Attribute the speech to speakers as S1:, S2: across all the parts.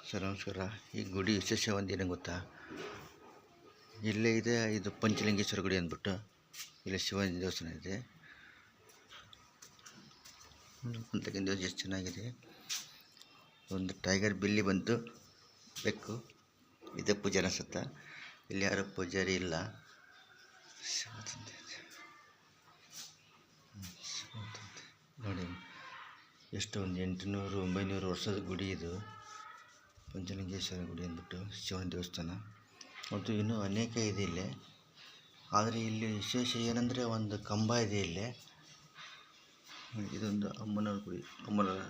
S1: Sir ನಮಸ್ಕಾರ. ಈ ಗುಡಿ ವಿಶೇಷ ಒಂದೇನು ಗೊತ್ತಾ? ಇಲ್ಲೇ ಇದೆ, ಇದು ಪಂಚಲಿಂಗೇಶ್ವರ ಗುಡಿ ಅಂದ್ಬಿಟ್ಟು ಇಲ್ಲಿ ಶಿವನ ದೇವಸ್ಥಾನ ಇದೆ. ಅಂತಕ್ಕಂಥ ಎಷ್ಟು ಚೆನ್ನಾಗಿದೆ. ಒಂದು ಟೈಗರ್ ಬಿಲ್ಲಿ ಬಂತು, ಬೆಕ್ಕು ಇದೆ. ಪೂಜಾರ ಸತ್ತ, ಇಲ್ಲಿ ಯಾರು ಪೂಜಾರಿ ಇಲ್ಲ. ನೋಡಿ ಎಷ್ಟು ಒಂದು 800-900 ವರ್ಷದ ಗುಡಿ ಇದು. ಪಂಚಲಿಂಗೇಶ್ವರ ಗುಡಿ ಅಂದ್ಬಿಟ್ಟು ಶಿವನ ದೇವಸ್ಥಾನ. ಮತ್ತು ಇನ್ನೂ ಅನೇಕ ಇದೆ ಇಲ್ಲಿ. ಆದರೆ ಇಲ್ಲಿ ವಿಶೇಷ ಏನಂದರೆ ಒಂದು ಕಂಬ ಇದೆ ಇಲ್ಲಿ. ಇದೊಂದು ಅಮ್ಮನವ್ರ ಗುಡಿ. ಅಮ್ಮನವರ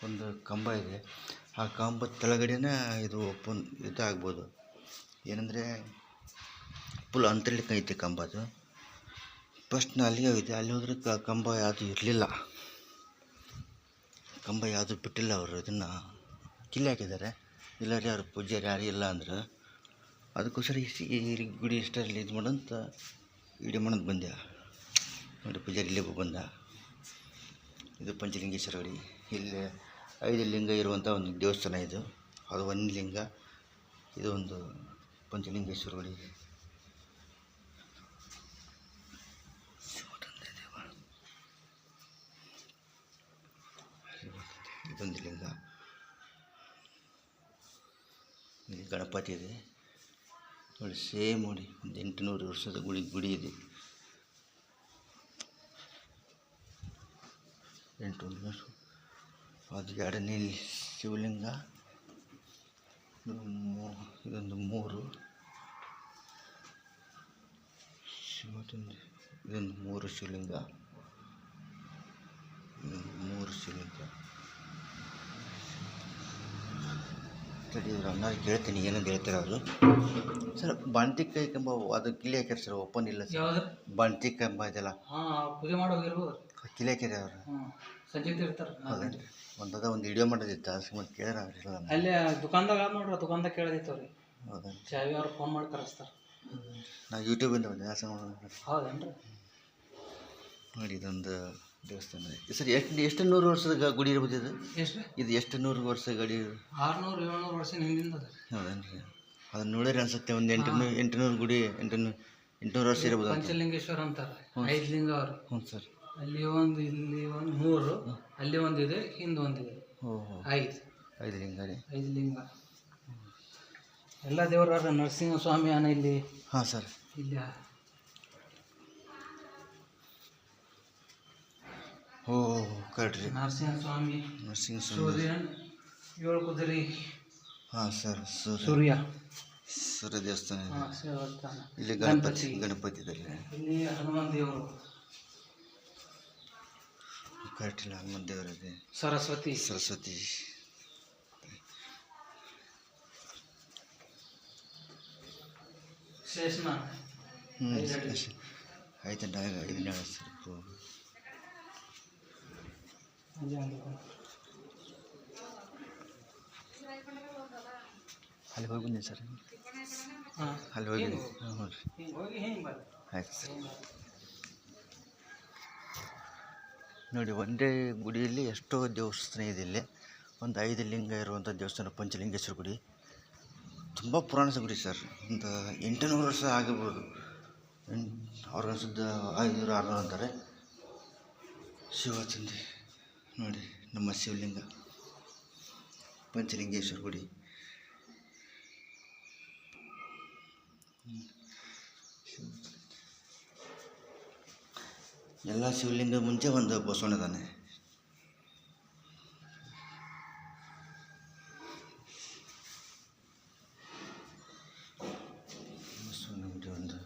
S1: ಒಂದು ಕಂಬ ಇದೆ. ಆ ಕಂಬದ ಕೆಳಗಡೆನೇ ಇದು ಓಪನ್ ಇದಾಗ್ಬೋದು. ಏನಂದರೆ ಫುಲ್ ಅಂತರಲಿಕ್ಕೆ ಐತೆ ಕಂಬ. ಅದು ಫಸ್ಟ್ ಅಲ್ಲಿಗೆ ಹೋಗಿದ್ದೆ. ಅಲ್ಲಿ ಹೋದ್ರೆ ಕಂಬ ಯಾವುದು ಇರಲಿಲ್ಲ. ಕಂಬ ಯಾವುದು ಬಿಟ್ಟಿಲ್ಲ. ಅವರು ಇದನ್ನು ಕಿಲ್ಲಿ ಹಾಕಿದ್ದಾರೆ. ಇಲ್ಲಾರೆ ಯಾರು ಪೂಜಾರಿ ಯಾರು ಇಲ್ಲ ಅಂದ್ರೆ ಅದಕ್ಕೋಸ್ಕರ ಈ ಗುಡಿ ಇಷ್ಟರಲ್ಲಿ ಇದು ಮಾಡೋಂತ ವಿಡಿಯೋ ಮಾಡೋದು ಬಂದೆ. ನೋಡಿ ಪೂಜಾರಿ ಇಲ್ಲೇ ಬಂದ. ಇದು ಪಂಚಲಿಂಗೇಶ್ವರ ಗುಡಿ. ಇಲ್ಲಿ 5 ಲಿಂಗ ಇರುವಂಥ ಒಂದು ದೇವಸ್ಥಾನ ಇದು. ಅದು ಒಂದು ಲಿಂಗ. ಇದು ಒಂದು ಪಂಚಲಿಂಗೇಶ್ವರ ಗುಡಿ. ಇದೊಂದು ಲಿಂಗ. ಇಲ್ಲಿ ಗಣಪತಿ ಇದೆ ನೋಡಿ. ಸೇಮ್ ನೋಡಿ, ಒಂದು 800 ವರ್ಷದ ಗುಡಿ ಇದೆ. 800 ವರ್ಷ. ಅದು 2ನೇ ಶಿವಲಿಂಗ. ಇದೊಂದು 3 ಇದೊಂದು 3 ಶಿವಲಿಂಗ. 3 ಶಿವಲಿಂಗ. ಸರಿ, ಇವ್ರು ಅನ್ನಾರು ಕೇಳ್ತೀನಿ ಏನಂತ ಹೇಳ್ತಾರೆ ಅವರು. ಸರ್ ಬಾಣ್ತಿಕಾಯಿ ಕಂಬ ಅದು ಕಿಲಿ ಹಾಕ್ಯಾರ ಸರ್, ಓಪನ್ ಇಲ್ಲ ಸರ್. ಬಾಣ್ತಿ ಕಂಬ ಇದೆಲ್ಲ
S2: ಪೂಜೆ ಮಾಡೋಗಿರ್ಬೋದು.
S1: ಕಿಲಿ ಹಾಕ್ಯಾರ ಅವರು.
S2: ಸಂಜೆ ಇರ್ತಾರೆ.
S1: ಹೌದೇನ್ರಿ? ಒಂದು ವಿಡಿಯೋ ಮಾಡೋದಿತ್ತು, ಸುಮ್ಮನೆ ಕೇಳಿದ್ರೆ ಅವ್ರಿಲ್ಲ.
S2: ಅಲ್ಲೇ ದುಕಾನ್ದಾಗ ನೋಡ್ರಿ, ದುಕಾನ್ದಾಗ ಕೇಳೋದಿತ್ತು ಅವ್ರಿಗೆ.
S1: ಹೌದೇನ್ರಿ?
S2: ಚಾವಿ ಅವ್ರು ಫೋನ್ ಮಾಡಿ ಕರೆಸ್ತಾರೆ.
S1: ನಾವು ಯೂಟ್ಯೂಬಿಂದ ಬಂದೆ.
S2: ಹೌದೇನ್ರಿ?
S1: ನೋಡಿ ಇದೊಂದು ದೇವಸ್ಥಾನ ಸರ್. ಎಷ್ಟು 100 ವರ್ಷದ ಗುಡಿ ಇರ್ಬೋದು ಇದು?
S2: ಎಷ್ಟು
S1: ಇದು ಎಷ್ಟು 100 ವರ್ಷ ಗಡಿ?
S2: 600-700 ವರ್ಷ ಹಿಂದಿಂದ ಅದ.
S1: ಹೌದೇನ್ರಿ? ಅದನ್ನ ನೋಡಿರಿ ಅನ್ಸುತ್ತೆ. ಒಂದು 800 ಗುಡಿ, 800 ವರ್ಷ ಇರ್ಬೋದು.
S2: ಪಂಚಲಿಂಗೇಶ್ವರ ಅಂತಾರೆ. 5 ಲಿಂಗ ಅವ್ರು.
S1: ಹ್ಞೂ ಸರ್.
S2: ಅಲ್ಲಿ ಒಂದು, ಇಲ್ಲಿ ಒಂದು 3, ಅಲ್ಲಿ ಒಂದಿದೆ, ಹಿಂದೆ ಒಂದಿದೆ. 5
S1: ಲಿಂಗ ರೀ.
S2: 5 ಲಿಂಗ. ಎಲ್ಲ ದೇವರ ನರಸಿಂಹ ಸ್ವಾಮಿ ಅನ್ನ ಇಲ್ಲಿ.
S1: ಹಾಂ ಸರ್.
S2: ಇಲ್ಲಿ
S1: ಕರೆಕ್ಟ್ ರೀ.
S2: ನರಸಿಂಹ ಸ್ವಾಮಿ, ಸೂರ್ಯನ್ 7 ಕುದುರೆ.
S1: ಹಾಂ ಸರ್.
S2: ಸೂರ್ಯ
S1: ದೇವಸ್ಥಾನ ಇದೆ. ಇಲ್ಲಿ ಗಣಪತಿ ಇದೆ.
S2: ಇಲ್ಲಿ ಹನುಮಂತ ದೇವರು.
S1: ಕರೆಕ್ಟ್ ಇಲ್ಲ, ಹನುಮಂತ ದೇವರು ಇದೆ.
S2: ಸರಸ್ವತಿ. ಶೇಷನ.
S1: ಆಯ್ತು. 5 ಸರ್. ಅಲ್ಲಿ ಹೋಗಿ ಬಂದೀನಿ ಸರ್. ಅಲ್ಲಿ ಹೋಗಿ. ಹ್ಞೂ ರೀ. ಆಯ್ತು ಸರ್. ನೋಡಿ, ಒಂದೇ ಗುಡಿಯಲ್ಲಿ ಎಷ್ಟೋ ದೇವಸ್ಥಾನ ಇದೆ. ಇಲ್ಲಿ ಒಂದು 5 ಲಿಂಗ ಇರುವಂಥ ದೇವಸ್ಥಾನ ಪಂಚಲಿಂಗೇಶ್ವರ ಗುಡಿ. ತುಂಬ ಪುರಾಣ ಗುಡಿ ಸರ್. ಒಂದು 800 ವರ್ಷ ಆಗಿರ್ಬೋದು. ಅವ್ರಿಗೆ ಅನ್ಸುತ್ತೆ 500-600 ಅಂತಾರೆ. ಶಿವಚಂದ್ರಿ ನೋಡಿ, ನಮ್ಮ ಶಿವಲಿಂಗ ಪಂಚಲಿಂಗೇಶ್ವರ ಗುಡಿ. ಎಲ್ಲ ಶಿವಲಿಂಗ ಮುಂಚೆ ಒಂದು ಬಸವಣ್ಣ ಇದ್ದಾನೆ. ಬಸವಣ್ಣ ಗುಡಿ ಒಂದು.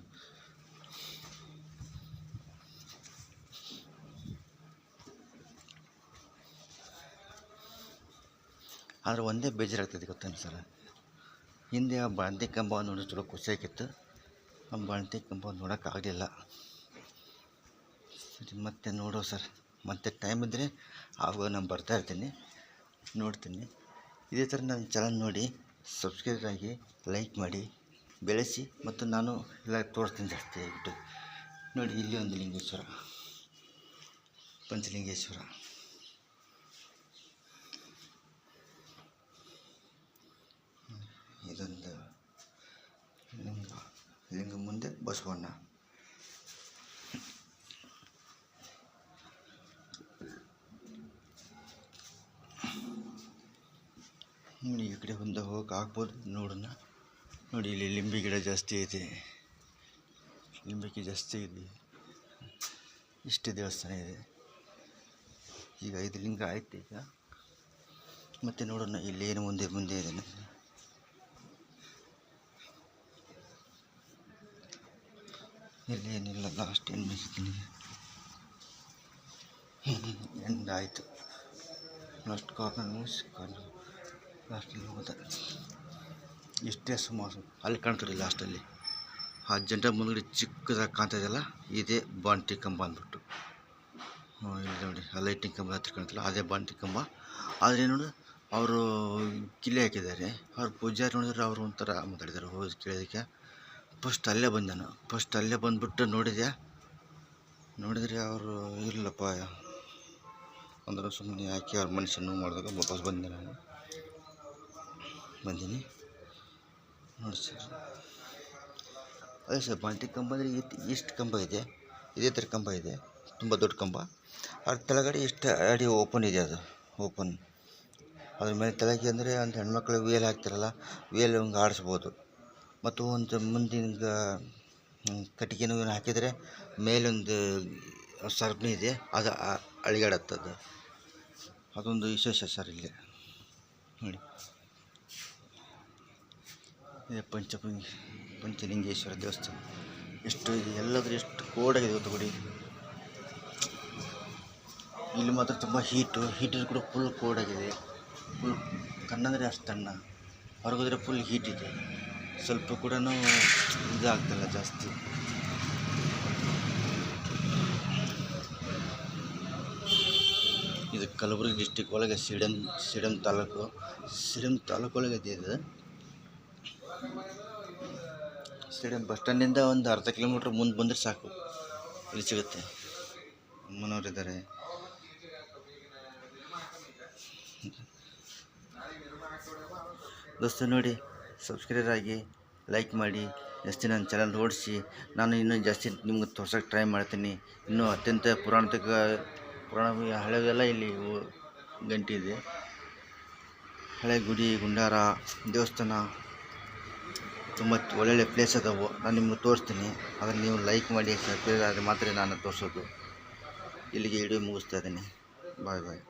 S1: ಆದರೆ ಒಂದೇ ಬೇಜಾರಾಗ್ತದೆ ಗೊತ್ತೇನು ಸರ್? ಹಿಂದೆ ಆ ಬಾಣ್ತಿ ಕಂಬ ನೋಡಿ ಚಲೋ ಖುಷಿಯಾಗಿತ್ತು. ಆ ಬಾಣ್ತಿ ಕಂಬ ನೋಡೋಕ್ಕಾಗಲಿಲ್ಲ. ಸರಿ, ಮತ್ತೆ ನೋಡೋ ಸರ್. ಮತ್ತೆ ಟೈಮ್ ಇದ್ದರೆ ಆವಾಗ ನಾನು ಬರ್ತಾಯಿರ್ತೀನಿ, ನೋಡ್ತೀನಿ. ಇದೇ ಥರ ನನ್ನ ಚಾನಲ್ ನೋಡಿ ಸಬ್ಸ್ಕ್ರೈಬ್ ಆಗಿ, ಲೈಕ್ ಮಾಡಿ, ಬೆಳೆಸಿ. ಮತ್ತು ನಾನು ಎಲ್ಲ ತೋರಿಸ್ತೀನಿ ಜಾಸ್ತಿ ಆಗಿಬಿಟ್ಟು. ನೋಡಿ, ಇಲ್ಲಿ ಒಂದು ಲಿಂಗೇಶ್ವರ, ಪಂಚಲಿಂಗೇಶ್ವರ. ಲಿಂಗ ಮುಂದೆ ಬಸವಣ್ಣ. ನೋಡಿ ಈ ಕಡೆ ಮುಂದೆ ಹೋಗಕ್ಕೆ ಆಗ್ಬೋದು ನೋಡೋಣ. ನೋಡಿ ಇಲ್ಲಿ ಲಿಂಬೆ ಗಿಡ ಜಾಸ್ತಿ ಇದೆ, ಲಿಂಬೆಗೆ ಜಾಸ್ತಿ ಇದೆ. ಇಷ್ಟೇ ದೇವಸ್ಥಾನ ಇದೆ. ಈಗ 5 ಲಿಂಗ ಆಯ್ತು. ಈಗ ಮತ್ತೆ ನೋಡೋಣ ಇಲ್ಲಿ ಏನು ಮುಂದೆ ಇದೆ. ಇಲ್ಲಿ ಏನಿಲ್ಲ, ಲಾಸ್ಟ್ ಏನು ಬೇಕಿದ್ದೀನಿ ಎಂಡ್ ಆಯಿತು. ಲಾಸ್ಟ್ ಕಾರ್ನರ್ ಮುಗಿಸ್ಕೊಂಡು ಲಾಸ್ಟಲ್ಲಿ ಹೋದ ಇಷ್ಟೇ ಸುಮಾರು. ಅಲ್ಲಿ ಕಾಣ್ತೀರಿ ಲಾಸ್ಟಲ್ಲಿ ಆ ಜಂಡ ಮುಂದ್ಗಡೆ ಚಿಕ್ಕದಾಗಿ ಕಾಣ್ತಾ ಇದೆಯಲ್ಲ, ಇದೇ ಬಾಂಟಿ ಕಂಬ ಅಂದ್ಬಿಟ್ಟು. ಇಲ್ಲಿ ನೋಡಿ ಆ ಲೈಟಿಂಗ್ ಕಂಬ ಹತ್ರ ಕಾಣ್ತಿಲ್ಲ, ಅದೇ ಬಾಂಟಿ ಕಂಬ. ಆದರೆ ನೋಡಿ ಅವರು ಕಿಲೆ ಹಾಕಿದ್ದಾರೆ. ಅವ್ರ ಪೂಜಾರಿ ನೋಡಿದ್ರೆ ಅವರು ಒಂಥರ ಮಾತಾಡಿದ್ದಾರೆ. ಹೋಗಿ ಕೇಳೋದಕ್ಕೆ ಫಸ್ಟ್ ಅಲ್ಲೇ ಬಂದೆ ನಾನು. ಫಸ್ಟ್ ಅಲ್ಲೇ ಬಂದುಬಿಟ್ಟು ನೋಡಿದರೆ ಅವರು ಇಲ್ಲಪ್ಪ ಅಂದ್ರೆ ಸುಮ್ಮನೆ ಹಾಕಿ ಅವ್ರ ಮನುಷ್ಯನ ಮಾಡಿದಾಗ ವಾಪಸ್ ಬಂದೆ. ನಾನು ಬಂದೀನಿ ನೋಡಿ ಸರ್. ಅದೇ ಸರ್ ಬಾಂಟಿ ಕಂಬ ಅಂದರೆ ಇಷ್ಟು ಕಂಬ ಇದೆ, ಇದೇ ಥರ ಕಂಬ ಇದೆ, ತುಂಬ ದೊಡ್ಡ ಕಂಬ. ಅದ್ರ ಕೆಳಗಡೆ ಇಷ್ಟು ಅಡಿ ಓಪನ್ ಇದೆ, ಅದು ಓಪನ್. ಅದ್ರ ಮೇಲೆ ತೆಳಗೆ ಅಂದರೆ ಒಂದು ಹೆಣ್ಮಕ್ಳು ವೇಲ್ ಹಾಕ್ತಾರಲ್ಲ, ವೇಲ್ ಹಂಗೆ ಆಡಿಸ್ಬೋದು. ಮತ್ತು ಒಂದು ಮುಂದಿನ ಕಟ್ಟಿಗೆನೂ ಹಾಕಿದರೆ ಮೇಲೊಂದು ಸರಪಣಿ ಇದೆ, ಅದು ಅಳಿಗಾಡತ್ತದು. ಅದೊಂದು ವಿಶೇಷ ಸರ್ ಇಲ್ಲಿ ನೋಡಿ. ಇದೆ ಪಂಚಲಿಂಗೇಶ್ವರ ದೇವಸ್ಥಾನ. ಎಷ್ಟು ಇದೆ ಎಲ್ಲಾದರೂ ಎಷ್ಟು ಕೋಡಾಗಿದೆ ಗೊತ್ತುಕೊಡಿ. ಇಲ್ಲಿ ಮಾತ್ರ ತುಂಬ ಹೀಟರ್ ಕೂಡ ಫುಲ್ ಕೋಡಾಗಿದೆ. ಫುಲ್ ಕಣ್ಣಂದರೆ ಅಷ್ಟು ತಣ್ಣ, ಹೊರಗೋದ್ರೆ ಫುಲ್ ಹೀಟ್ ಇದೆ. ಸ್ವಲ್ಪ ಕೂಡ ಇದಾಗ್ತಿಲ್ಲ ಜಾಸ್ತಿ. ಇದು ಕಲಬುರಗಿ ಡಿಸ್ಟಿಕ್ ಒಳಗೆ ಸಿಡಂ ತಾಲೂಕು ಒಳಗೆ ಇದೆ ಇದು. ಸಿಡಂ ಬಸ್ ಸ್ಟ್ಯಾಂಡಿಂದ ಒಂದು ಅರ್ಧ ಕಿಲೋಮೀಟ್ರ್ ಮುಂದೆ ಬಂದರೆ ಸಾಕು, ಇಲ್ಲಿ ಸಿಗುತ್ತೆ. ಅಮ್ಮನವರಿದ್ದಾರೆ. ದೋಸ್ತ ನೋಡಿ, ಸಬ್ಸ್ಕ್ರೈಬರ್ ಆಗಿ, ಲೈಕ್ ಮಾಡಿ, ಜಾಸ್ತಿ ನನ್ನ ಚಾನಲ್ ಓಡಿಸಿ. ನಾನು ಇನ್ನೂ ಜಾಸ್ತಿ ನಿಮ್ಗೆ ತೋರ್ಸೋಕ್ಕೆ ಟ್ರೈ ಮಾಡ್ತೀನಿ. ಇನ್ನೂ ಅತ್ಯಂತ ಪುರಾಣ ಹಳೆಯದೆಲ್ಲ ಇಲ್ಲಿ ಗಂಟೆ ಇದೆ. ಹಳೆ ಗುಡಿ, ಗುಂಡಾರ, ದೇವಸ್ಥಾನ ತುಂಬ ಒಳ್ಳೊಳ್ಳೆ ಪ್ಲೇಸ್ ಅದಾವು. ನಾನು ನಿಮ್ಗೆ ತೋರಿಸ್ತೀನಿ. ಅದನ್ನು ನೀವು ಲೈಕ್ ಮಾಡಿ, ಸಬ್ಸ್ಕ್ರೈಬ್ ಆದರೆ ಮಾತ್ರ ನಾನು ತೋರಿಸೋದು. ಇಲ್ಲಿಗೆ ವಿಡಿಯೋ ಮುಗಿಸ್ತಾ ಇದ್ದೀನಿ. ಬಾಯ್.